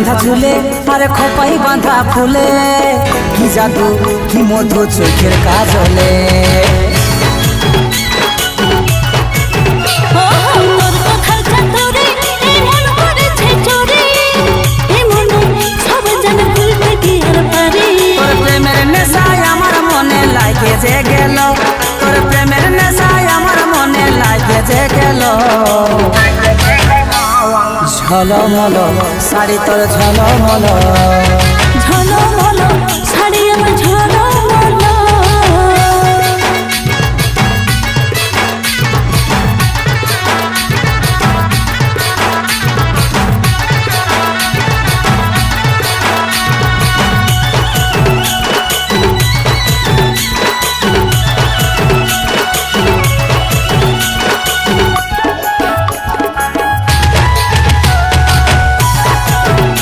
বাঁধা চুলে আরে খোপাই বাঁধা ফুলে কি জাদু কি মধু চোখের কাজলে প্রেমের নেশায় আমার মনে লাগে যে গেল তোর প্রেমের নেশায় আমার মনে লাগে যে গেল ঝলমল শাড়ি তোর ঝলমল